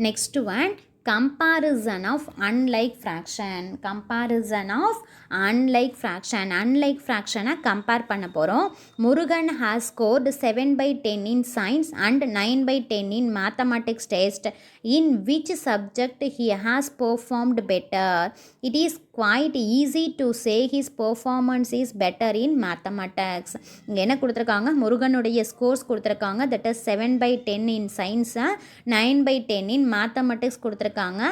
Next one, comparison of unlike fraction. Comparison of unlike fraction. Unlike fraction compare பண்ண போகிறோம். Murugan has scored 7/10 in science and 9/10 in mathematics test. In which subject he has performed better? It is quite easy to say his performance is better in mathematics. இங்கே என்ன கொடுத்துருக்காங்க, முருகனுடைய scores கொடுத்துருக்காங்க. That is 7/10 in science, 9/10 in mathematics கொடுத்துருக்காங்க.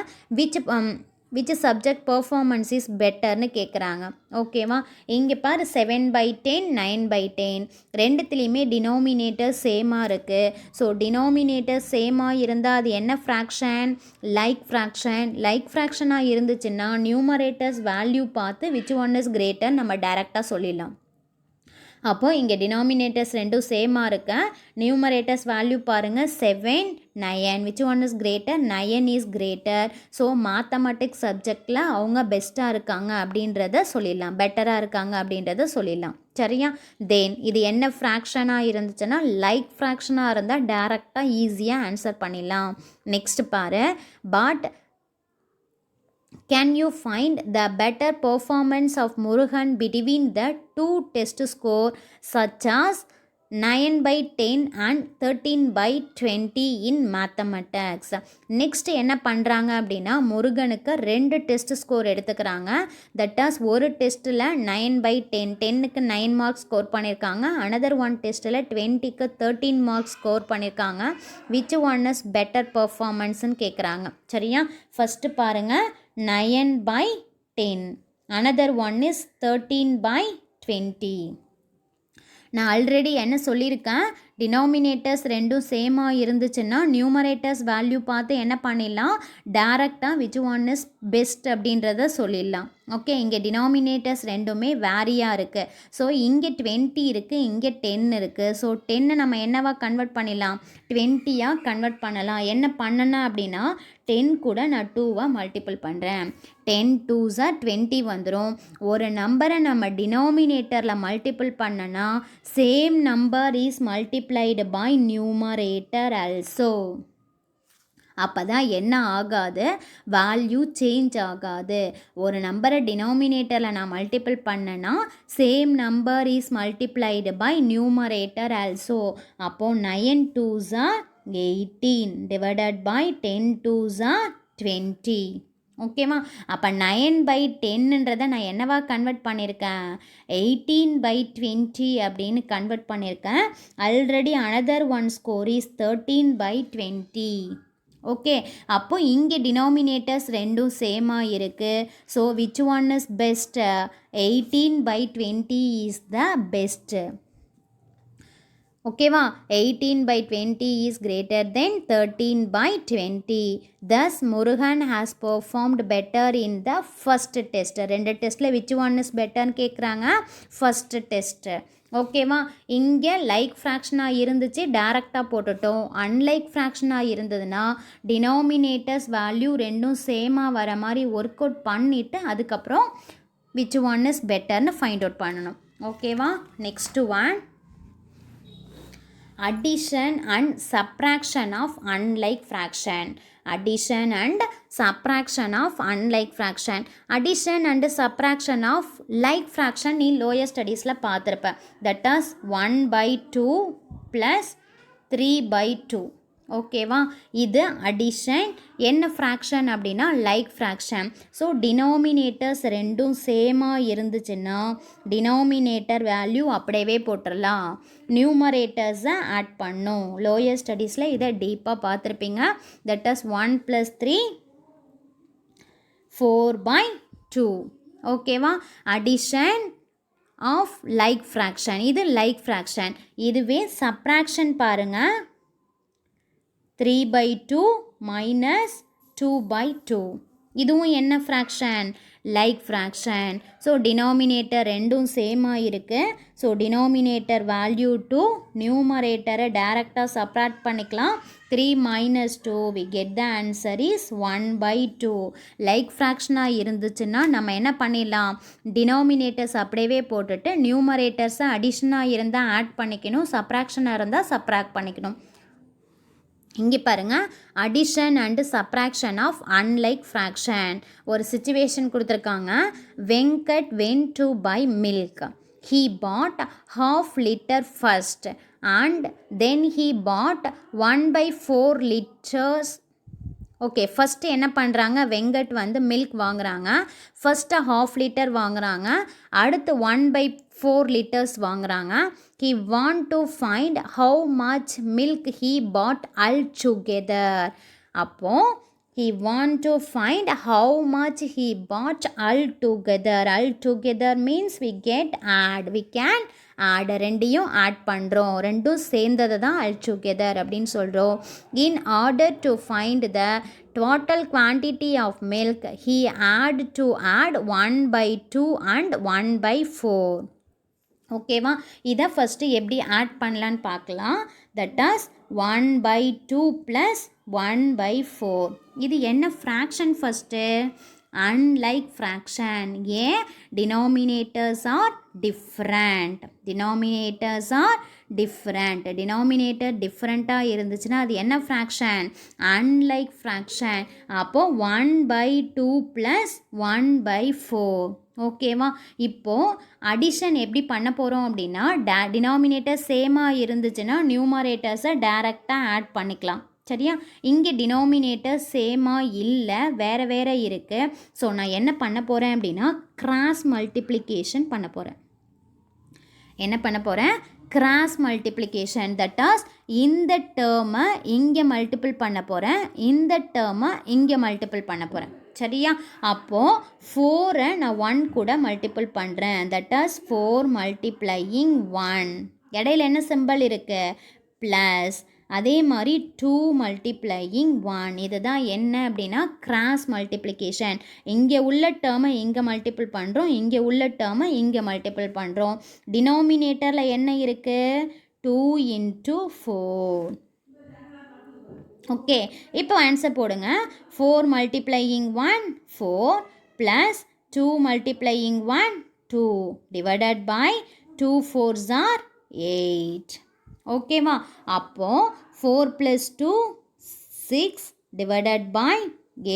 Which subject performance is பெட்டர்னு கேட்குறாங்க. ஓகேவா, இங்கே பாரு 7/10 9/10 ரெண்டுத்துலேயுமே டினோமினேட்டர் சேமாக இருக்குது. ஸோ டினோமினேட்டர் சேமாக இருந்தால் அது என்ன ஃப்ராக்ஷன்? Like fraction. லைக் ஃப்ராக்ஷனாக இருந்துச்சுன்னா நியூமரேட்டர்ஸ் வேல்யூ பார்த்து விச் ஒன் இஸ் கிரேட்டர் நம்ம டைரெக்டாக சொல்லிடலாம். அப்போது இங்கே டினாமினேட்டர்ஸ் ரெண்டும் சேமாக இருக்க, நியூமரேட்டர்ஸ் வேல்யூ பாருங்கள் 7 9. Which one is greater? 9 is greater. So mathematics சப்ஜெக்டில் அவங்க பெஸ்ட்டாக இருக்காங்க அப்படின்றத சொல்லிடலாம், பெட்டராக இருக்காங்க அப்படின்றத சொல்லிடலாம். சரியா? தென் இது என்ன ஃப்ராக்ஷனாக இருந்துச்சுன்னா லைக் ஃப்ராக்ஷனாக இருந்தால் டேரெக்டாக ஈஸியாக ஆன்சர் பண்ணிடலாம். நெக்ஸ்ட் பாரு, but can you find the better performance of Murugan between the two test score such as 9/10 and 13/20 in mathematics? Next என்ன பண்ணுறாங்க அப்படின்னா முருகனுக்கு 2 டெஸ்ட் ஸ்கோர் எடுத்துக்கிறாங்க. தட் ஆஸ் ஒரு டெஸ்ட்டில் 9/10 10க்கு 9 மார்க்ஸ் ஸ்கோர் பண்ணியிருக்காங்க. அனதர் ஒன் டெஸ்ட்டில் 20க்கு 13 மார்க்ஸ் ஸ்கோர் பண்ணியிருக்காங்க. விச் ஒன் இஸ் பெட்டர் பர்ஃபார்மன்ஸ்ன்னு கேட்குறாங்க. சரியா? ஃபஸ்ட்டு பாருங்கள் 9/10, another one is 13/20. நான் ஆல்ரெடி என்ன சொல்லியிருக்கேன், டினாமினேட்டர்ஸ் ரெண்டும் சேமாக இருந்துச்சுன்னா நியூமரேட்டர்ஸ் வேல்யூ பார்த்து என்ன பண்ணிடலாம், டேரெக்டாக விச் ஒன் இஸ் பெஸ்ட் அப்படின்றத சொல்லிடலாம். ஓகே, இங்கே டினாமினேட்டர்ஸ் ரெண்டுமே வேரியாக இருக்குது. ஸோ இங்கே 20 இருக்குது, இங்கே 10 இருக்குது. ஸோ 10 நம்ம என்னவா கன்வெர்ட் பண்ணிடலாம், 20யாக கன்வெர்ட் பண்ணலாம். என்ன பண்ணணும் அப்படின்னா 10 கூட நான் 2வாக மல்டிபிள் பண்ணுறேன். 10 2s 20 வந்துடும். ஒரு நம்பரை நம்ம டினாமினேட்டரில் மல்டிபிள் பண்ணனா same number is multiplied by numerator also. அப்போ தான் என்ன ஆகாது, வேல்யூ சேஞ்ச் ஆகாது. ஒரு நம்பரை டினாமினேட்டரில் நான் மல்டிபிள் பண்ணேன்னா same number is multiplied by numerator also. அப்போது 9 2s 18 டிவைடட் பை 10 2s 20. ஓகேவா? அப்போ 9/10ன்றதை நான் என்னவா கன்வெர்ட் பண்ணியிருக்கேன், 18/20 அப்படின்னு கன்வெர்ட் பண்ணியிருக்கேன். Already another one score is 13/20. Okay, அப்போ இங்கே டினாமினேட்டர்ஸ் ரெண்டும் சேமாக இருக்குது. So which one is best? 18/20 is the best. ஓகேவா? 18/20 is greater than 13/20. Thus Murugan has performed better in the first test. 2 டெஸ்ட்டில் விச் ஒன் இஸ் பெட்டர்னு கேட்குறாங்க, first test. ஓகேவா? இங்கே லைக் ஃப்ராக்ஷனாக இருந்துச்சு, டேரெக்டாக போட்டுட்டோம். அன்லைக் ஃப்ராக்ஷனாக இருந்ததுன்னா டினாமினேட்டர்ஸ் வேல்யூ ரெண்டும் சேமாக வர மாதிரி ஒர்க் அவுட் பண்ணிவிட்டு அதுக்கப்புறம் விச் ஒன் இஸ் பெட்டர்னு ஃபைண்ட் அவுட் பண்ணணும். ஓகேவா? Next one, addition and subtraction of unlike fraction. Addition and subtraction of unlike fraction. Addition and subtraction of like fraction நீ lower studiesல பார்த்துருப்ப. That is 1/2 plus 3/2. ஓகேவா? இது addition. என்ன fraction அப்படின்னா like fraction. So denominators ரெண்டும் சேமாக இருந்துச்சுன்னா டினாமினேட்டர் வேல்யூ அப்படியே போட்டுடலாம், நியூமரேட்டர்ஸை ஆட் பண்ணும். லோயர் ஸ்டடீஸில் இதை டீப்பாக பார்த்துருப்பீங்க. That is 1 + 3 4/2. ஓகேவா? அடிஷன் ஆஃப் லைக் ஃப்ராக்ஷன், இது லைக் ஃப்ராக்ஷன். இதுவே சப்ராக்ஷன் பாருங்கள், 3/2 minus 2/2. இதுவும் என்ன fraction? Like fraction. So denominator ரெண்டும் சேமாக இருக்குது. ஸோ டினாமினேட்டர் வேல்யூ 2, நியூமரேட்டரை டேரெக்டாக சப்ராக்ட் பண்ணிக்கலாம். 3 - 2 we get the answer is 1/2. Like ஃப்ராக்ஷனாக இருந்துச்சுன்னா நம்ம என்ன பண்ணிடலாம், டினாமினேட்டர்ஸ் அப்படியே போட்டுட்டு நியூமரேட்டர்ஸை அடிஷனாக இருந்தால் ஆட் பண்ணிக்கணும், சப்ராக்ஷனாக இருந்தால் சப்ராக்ட் பண்ணிக்கணும். இங்கே பாருங்கள் addition and subtraction of unlike fraction. ஒரு சிச்சுவேஷன் கொடுத்துருக்காங்க. Venkat went to buy milk. He bought half liter first and then he bought 1/4 liters. Okay, first என்ன பண்ணுறாங்க, வெங்கட் வந்து மில்க் வாங்குகிறாங்க. ஃபஸ்ட்டு 1/2 லிட்டர் வாங்குகிறாங்க, அடுத்து 1/4 லிட்டர்ஸ் வாங்குகிறாங்க. He want to find how much milk he bought altogether. அப்போது he want to find how much he bought altogether. Altogether means we get add. We can add. ரெண்டையும் add பண்ணுறோம், ரெண்டும் சேர்ந்தது தான் altogether அப்படின்னு சொல்கிறோம். In order to find the total quantity of milk, he had to add 1/2 and 1/4. ஓகேவா, இதை first எப்படி ஆட் பண்ணலான்னு பார்க்கலாம். That as 1/2 + 1/4. இது என்ன ஃப்ராக்ஷன் ஃபஸ்ட்டு? unlike fraction. ஏன்? denominators are different. denominators are different. denominator different-ஆக இருந்துச்சுன்னா அது என்ன fraction? unlike fraction. அப்போது 1/2 + 1/4. ஓகேவா, இப்போது அடிஷன் எப்படி பண்ண போகிறோம் அப்படின்னா, டினாமினேட்டர் சேமாக இருந்துச்சுன்னா நியூமரேட்டர்ஸை டைரெக்டாக ஆட் பண்ணிக்கலாம். சரியா, இங்கே டினாமினேட்டர் சேமாக இல்லை, வேறு வேறு இருக்குது. ஸோ நான் என்ன பண்ண போகிறேன் அப்படின்னா கிராஸ் மல்டிப்ளிகேஷன் பண்ண போகிறேன். என்ன பண்ண போகிறேன்? Cross multiplication. தட் ஆஸ் இந்த டேர்மை இங்கே மல்டிபிள் பண்ண போகிறேன், இந்த டேர்மை இங்கே மல்டிபிள் பண்ண போகிறேன். சரியா, அப்போது 4-ஐ நான் 1 கூட மல்டிபிள் பண்ணுறேன். That as 4 × 1. இடையில என்ன சிம்பிள் இருக்குது? ப்ளஸ். அதே மாதிரி 2 × 1. இதுதான் என்ன அப்படின்னா கிராஸ் மல்டிப்ளிகேஷன். இங்கே உள்ள டேர்மை இங்கே மல்டிபிள் பண்ணுறோம், இங்கே உள்ள டேர்மை இங்கே மல்டிபிள் பண்ணுறோம். டினாமினேட்டரில் என்ன இருக்குது? 2 × 4. ஓகே, இப்போ ஆன்சர் போடுங்க. 4 × 1 4 + 2 × 1 2 டிவைடட் பை 2 4s are 8. ஓகேவா, அப்போது 4 + 2 6 டிவைடட் பை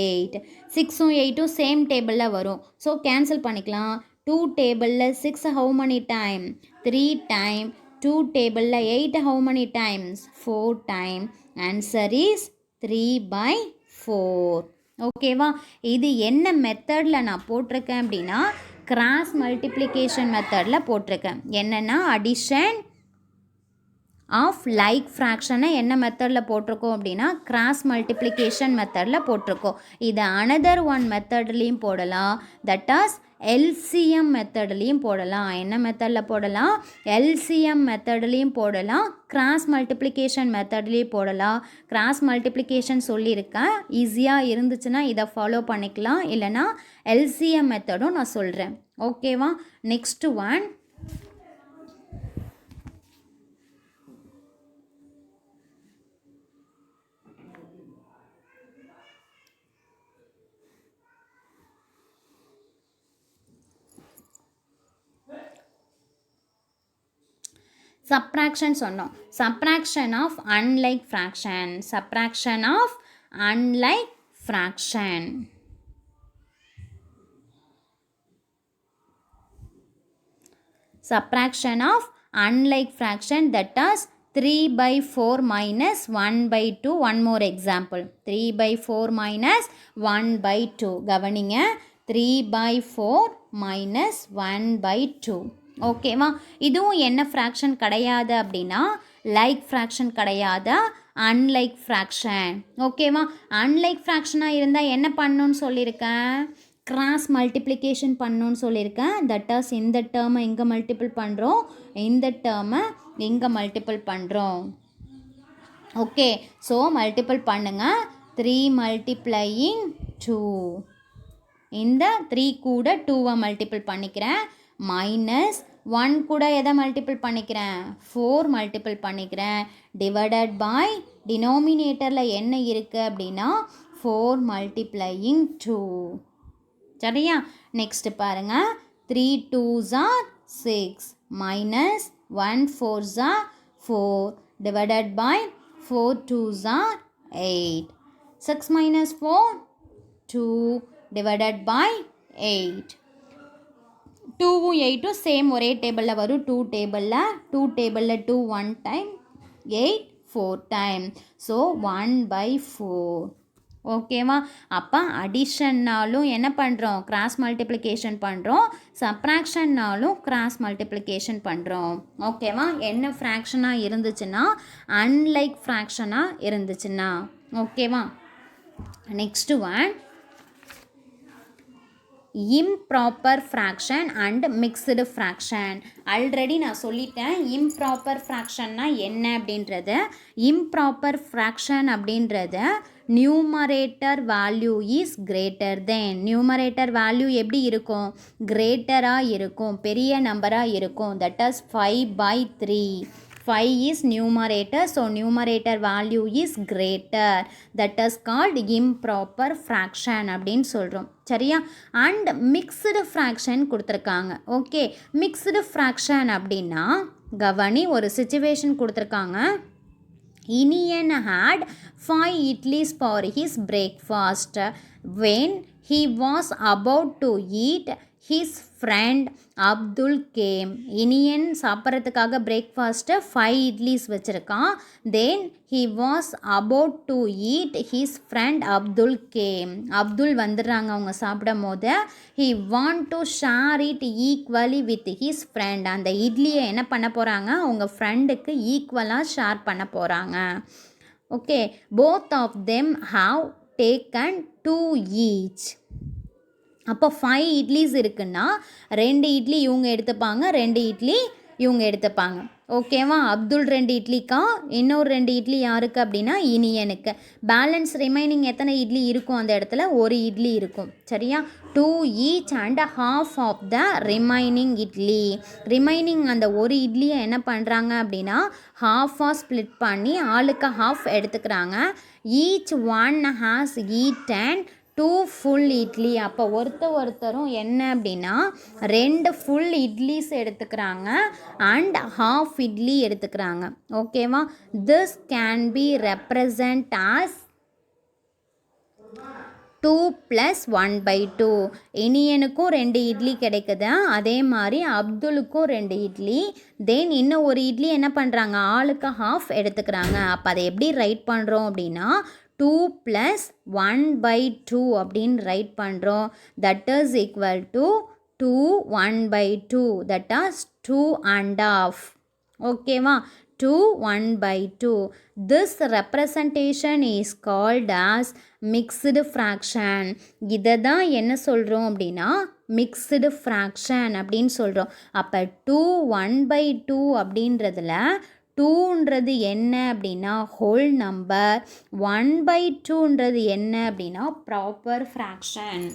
8. 6ம் 8ம் சேம் டேபிளில் வரும். ஸோ கேன்சல் பண்ணிக்கலாம். 2 டேபிளில் 6 how many time? 3 time. 2 டேபிளில் 8 how many times? 4 time. Answer is 3/4. ஓகேவா, இது என்ன மெத்தடில் நான் போட்டிருக்கேன் அப்படின்னா கிராஸ் மல்டிப்ளிகேஷன் மெத்தடில் போட்டிருக்கேன். என்னென்னா அடிஷன் ஆஃப் லைக் ஃப்ராக்ஷனை என்ன மெத்தடில் போட்டிருக்கோம் அப்படின்னா கிராஸ் மல்டிப்ளிகேஷன் மெத்தடில் போட்டிருக்கோம். இதை அனதர் ஒன் மெத்தட்லேயும் போடலாம். தட் ஆஸ் எல்சிஎம் மெத்தட்லேயும் போடலாம். என்ன மெத்தடில் போடலாம்? எல்சிஎம் மெத்தட்லேயும் போடலாம், கிராஸ் மல்டிப்ளிகேஷன் மெத்தட்லேயும் போடலாம். கிராஸ் மல்டிப்ளிகேஷன் சொல்லியிருக்கேன், ஈஸியாக இருந்துச்சுன்னா இதை ஃபாலோ பண்ணிக்கலாம், இல்லைனா எல்சிஎம் மெத்தடும் நான் சொல்கிறேன். ஓகேவா, நெக்ஸ்ட் ஒன் சப்ராக்ஷன் சொன்னோம். Subtraction of unlike fraction. Subtraction of unlike fraction. Subtraction of unlike fraction, that is 3/4 minus 1/2. One more example. 3/4 minus 1/2. கவனிங்க, 3/4 minus 1/2. ஓகேவா, இதுவும் என்ன ஃப்ராக்ஷன் கிடையாது அப்படின்னா லைக் ஃப்ராக்ஷன் கிடையாது, அன்லைக் ஃப்ராக்ஷன். ஓகேவா, அன்லைக் ஃப்ராக்ஷனாக இருந்தால் என்ன பண்ணணும்னு சொல்லியிருக்கேன்? கிராஸ் மல்டிப்ளிகேஷன் பண்ணணும்னு சொல்லியிருக்கேன். தட் ஆஸ் இந்த டேர்மை இங்கே மல்டிபிள் பண்ணுறோம், இந்த டேர்மை இங்கே மல்டிபிள் பண்ணுறோம். ஓகே, ஸோ மல்டிபிள் பண்ணுங்கள். 3 × 2. இந்த 3 கூட 2-வை மல்டிபிள் பண்ணிக்கிறேன். மைனஸ் 1 கூட எதை மல்டிபிள் பண்ணிக்கிறேன்? 4 மல்டிபிள் பண்ணிக்கிறேன். டிவைடட் பை டினாமினேட்டரில் என்ன இருக்குது அப்படின்னா 4 × 2. சரியா, நெக்ஸ்ட் பாருங்கள். 3 2s are 6 minus 1 4s are 4 divided by 4 2s are 8. 6 minus 4, 2 divided by 8. 2வும் 8ம் same ஒரே டேபிளில் வரும். 2 டேபிளில் 2 1 டைம், 8 4 டைம். ஸோ 1/4. ஓகேவா? அப்போ அடிஷன்னாலும் என்ன பண்ணுறோம்? கிராஸ் மல்டிப்ளிகேஷன் பண்ணுறோம். சப்ராக்ஷன்னாலும் கிராஸ் மல்டிப்ளிகேஷன் பண்ணுறோம். ஓகேவா? என்ன ஃப்ராக்ஷனாக இருந்துச்சுன்னா அன்லைக் ஃப்ராக்ஷனாக இருந்துச்சுன்னா. ஓகேவா? Next one, improper fraction and mixed fraction. Already நான் சொல்லிட்டேன் இம்ப்ராப்பர் ஃப்ராக்ஷன்னா என்ன அப்படின்றது. இம்ப்ராப்பர் ஃப்ராக்ஷன் அப்படின்றத numerator value is greater than. Numerator value எப்படி இருக்கும்? கிரேட்டராக இருக்கும், பெரிய நம்பராக இருக்கும். That is 5/3. 5 is numerator, so numerator value is greater. That is called improper fraction அப்படின்னு சொல்கிறோம். சரியா? அண்ட் மிக்ஸ்டு ஃப்ராக்ஷன் கொடுத்துருக்காங்க. ஓகே, மிக்ஸ்டு ஃப்ராக்ஷன் அப்படின்னா கவனி, ஒரு சிச்சுவேஷன் கொடுத்துருக்காங்க. Inian had 5 idlis for his breakfast. When he was about to eat, his friend Abdul game. Iniyan சாப்பிட்றதுக்காக breakfast 5 idlis வச்சுருக்கான். Then he was about to eat, his friend Abdul game. Abdul வந்துடுறாங்க அவங்க சாப்பிடும் போது. He want to share it equally with his friend. அந்த இட்லியை என்ன பண்ண போகிறாங்க? அவங்க ஃப்ரெண்டுக்கு ஈக்குவலாக ஷேர் பண்ண போகிறாங்க. Okay, both of them have taken 2 each. அப்போ 5 இட்லிஸ் இருக்குன்னா 2 இட்லி இவங்க எடுத்துப்பாங்க, 2 இட்லி இவங்க எடுத்துப்பாங்க. ஓகேவா? அப்துல் 2 இட்லிக்கா, இன்னொரு 2 இட்லி யாருக்கு அப்படின்னா இனியனுக்கு. பேலன்ஸ் ரிமைனிங் எத்தனை இட்லி இருக்கும் அந்த இடத்துல? 1 இட்லி இருக்கும். சரியா? 2 each and half of the remaining idli. Remaining அந்த 1 இட்லியை என்ன பண்ணுறாங்க அப்படின்னா ஹாஃபாக ஸ்ப்ளிட் பண்ணி ஆளுக்கு ஹாஃப் எடுத்துக்கிறாங்க. Each one has eaten 2 full idli. அப்போ ஒருத்தரும் என்ன அப்படின்னா 2 ஃபுல் இட்லிஸ் எடுத்துக்கிறாங்க அண்ட் ஹாஃப் இட்லி எடுத்துக்கிறாங்க. ஓகேவா? This can be represent as 2 + 1/2. இனியனுக்கும் 2 idli கிடைக்குது, அதே மாதிரி அப்துலுக்கும் 2 இட்லி. தென் இன்னும் ஒரு இட்லி என்ன பண்ணுறாங்க? ஆளுக்கு ஹாஃப் எடுத்துக்கிறாங்க. அப்போ அதை எப்படி ரைட் பண்ணுறோம் அப்படின்னா 2 + 1/2 அப்படின்னு ரைட் பண்ணுறோம். That is equal to 2 1/2. That is 2 1/2. ஓகேவா? 2 1/2. This representation is called as mixed fraction. இதை தான் என்ன சொல்கிறோம் அப்படின்னா மிக்ஸ்டு ஃப்ராக்ஷன் அப்படின்னு சொல்கிறோம். அப்போ 2 1/2 அப்படின்றதுல 2ன்றது என்ன அப்படின்னா ஹோல் நம்பர், 1/2ன்றது என்ன அப்படின்னா ப்ராப்பர் ஃப்ராக்ஷன்.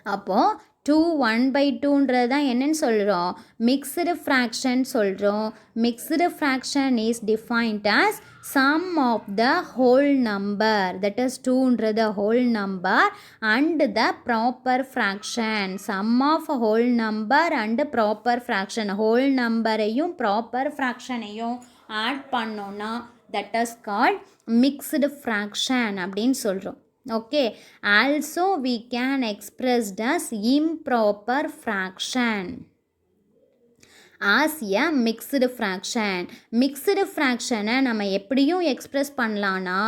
அப்போது 2 1/2ன்றது தான் என்னன்னு சொல்கிறோம்? மிக்ஸ்டு ஃப்ராக்ஷன் சொல்கிறோம். Mixed fraction is defined as sum of the whole number, that is 2ன்றது whole number and the proper fraction. Sum of whole number and proper fraction. whole numberஐயும் proper fractionஐயும் add பண்ணோன்னா that is called mixed fraction அப்படின்னு சொல்கிறோம். Okay, also we can express as improper fraction as a mixed fraction. mixed fraction நம்ம எப்படியும் express பண்ணலான்னா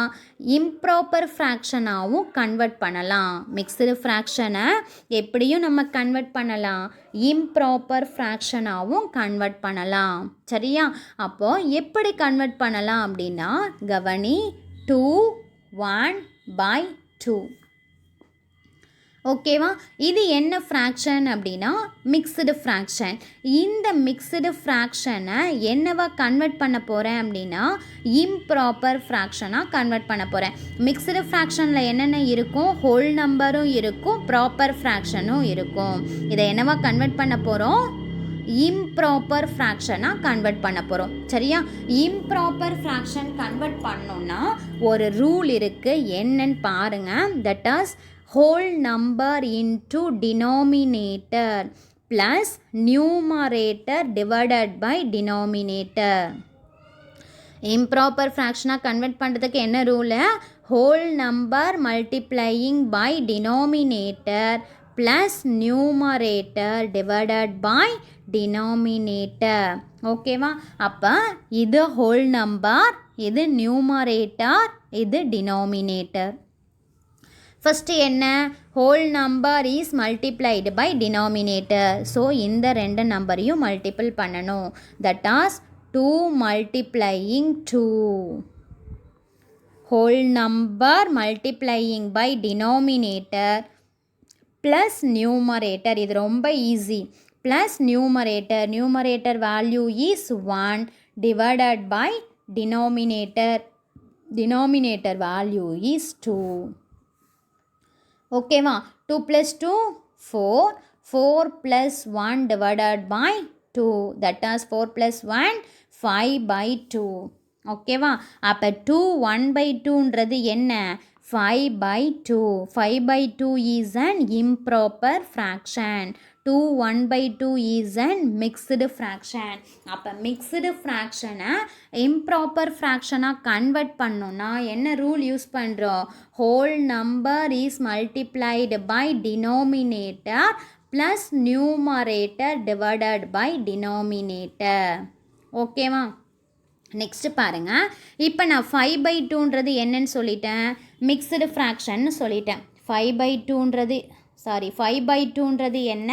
improper fractionாவும் convert பண்ணலாம். mixed fractionை எப்படியும் நம்ம கன்வெர்ட் பண்ணலாம், improper fractionாவும் கன்வெர்ட் பண்ணலாம். சரியா? அப்போது எப்படி கன்வெர்ட் பண்ணலாம் அப்படின்னா கவனி, 2 1/2. ஓகேவா? இது என்ன ஃப்ராக்ஷன் அப்படின்னா மிக்ஸ்டு ஃப்ராக்ஷன். இந்த மிக்ஸ்டு ஃப்ராக்ஷனை என்னவா கன்வெர்ட் பண்ண போகிறேன் அப்படின்னா இம்ப்ராப்பர் ஃப்ராக்ஷனாக கன்வெர்ட் பண்ண போகிறேன். மிக்ஸ்டு ஃப்ராக்ஷனில் என்னென்ன இருக்கும்? ஹோல் நம்பரும் இருக்கும், ப்ராப்பர் ஃப்ராக்ஷனும் இருக்கும். இதை என்னவா கன்வெர்ட் பண்ண போகிறோம்? இம்ப்ராப்பர் ஃப்ராக்ஷனாக கன்வெர்ட் பண்ண போகிறோம். சரியா? இம்ப்ராப்பர் ஃப்ராக்ஷன் கன்வெர்ட் பண்ணோன்னா ஒரு ரூல் இருக்குது, என்னன்னு பாருங்கள். That is whole number into denominator plus numerator divided by denominator. Improper ஃப்ராக்ஷனாக கன்வெர்ட் பண்ணுறதுக்கு என்ன rule? Whole number multiplying by denominator plus numerator divided by denominator. ஓகேவா? அப்போ இது ஹோல் நம்பர், இது நியூமரேட்டர், இது டினாமினேட்டர். ஃபஸ்ட்டு என்ன? Whole number is multiplied by denominator. So இந்த ரெண்டு நம்பரையும் மல்டிபிள் பண்ணணும். That as 2 multiplying 2. Whole number multiplying by denominator plus numerator. இது ரொம்ப easy. Plus numerator. Numerator value is 1 divided by denominator. Denominator value is 2. ஓகேவா? 2 plus 2 4. 4 plus 1 divided by 2. That is 4 plus 1 5 by 2. ஓகேவா? அப்போ 2 1 by 2ன்றது என்ன? 5 by 2. 5 by 2 is an improper fraction. 2 1 by 2 is an mixed fraction. அப்போ mixed fractionனை improper fractionாக convert பண்ணோன்னா என்ன rule use பண்ணுறோம்? whole number is multiplied by denominator plus numerator divided by denominator. ஓகேவா? Next பாருங்கள். இப்போ நான் 5 by 2ன்றது என்னன்னு சொல்லிட்டேன்? மிக்ஸ்டு ஃப்ராக்ஷன் சொல்லிட்டேன். 5 by 2ன்றது என்ன?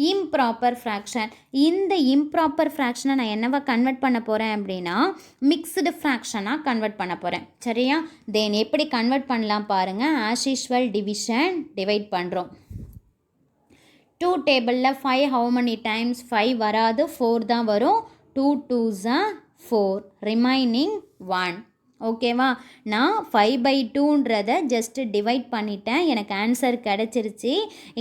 Improper fraction. இந்த இம்ப்ராப்பர் ஃப்ராக்ஷனை நான் என்னவா கன்வெர்ட் பண்ண போகிறேன் அப்படின்னா மிக்ஸ்டு ஃப்ராக்ஷனாக கன்வெர்ட் பண்ண போகிறேன். சரியா? தென் எப்படி கன்வெர்ட் பண்ணலாம் பாருங்கள். ஆஸ் யூஷுவல் டிவிஷன் டிவைட் பண்ணுறோம். 2 டேபிளில் 5 how many times? 5 வராது, 4 தான் வரும். 2 2s are 4, ரிமைனிங் 1. ஓகேவா? நான் 5 by 2ன்றதை ஜஸ்ட்டு டிவைட் பண்ணிட்டேன், எனக்கு ஆன்சர் கிடச்சிருச்சு.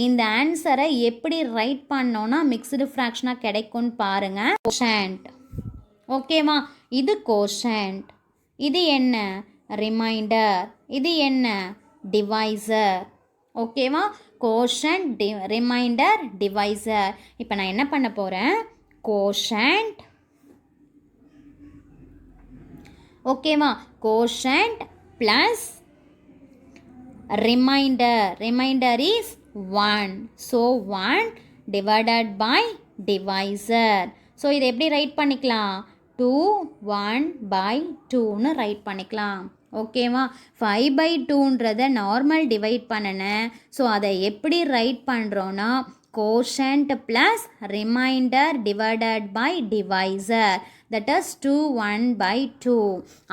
இந்த ஆன்சரை எப்படி ரைட் பண்ணோன்னா மிக்ஸ்டு ஃப்ராக்ஷனாக கிடைக்கும்னு பாருங்கள். கோஷன்ட். ஓகேவா? இது கோஷன்ட். இது என்ன? ரிமைண்டர். இது என்ன? டிவைசர். ஓகேவா? Quotient, remainder, divisor. இப்போ நான் என்ன பண்ண போகிறேன்? கோஷன்ட். ஓகேவா? Quotient plus remainder. Remainder is 1. So 1 divided by divisor. So இதை எப்படி ரைட் பண்ணிக்கலாம்? 2 1 by 2ன்னு ரைட் பண்ணிக்கலாம். ஓகேவா? 5 by 2ன்றதை நார்மல் டிவைட் பண்ணினேன். ஸோ அதை எப்படி ரைட் பண்ணுறோன்னா quotient plus remainder divided by divisor. That is 2 1 by 2.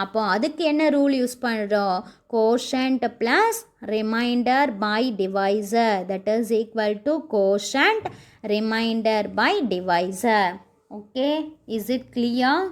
அப்போ அதுக்கு என்ன ரூல் யூஸ் பண்ணுறோம்? Quotient plus remainder by divisor. That is equal to quotient remainder by divisor. Okay, is it clear?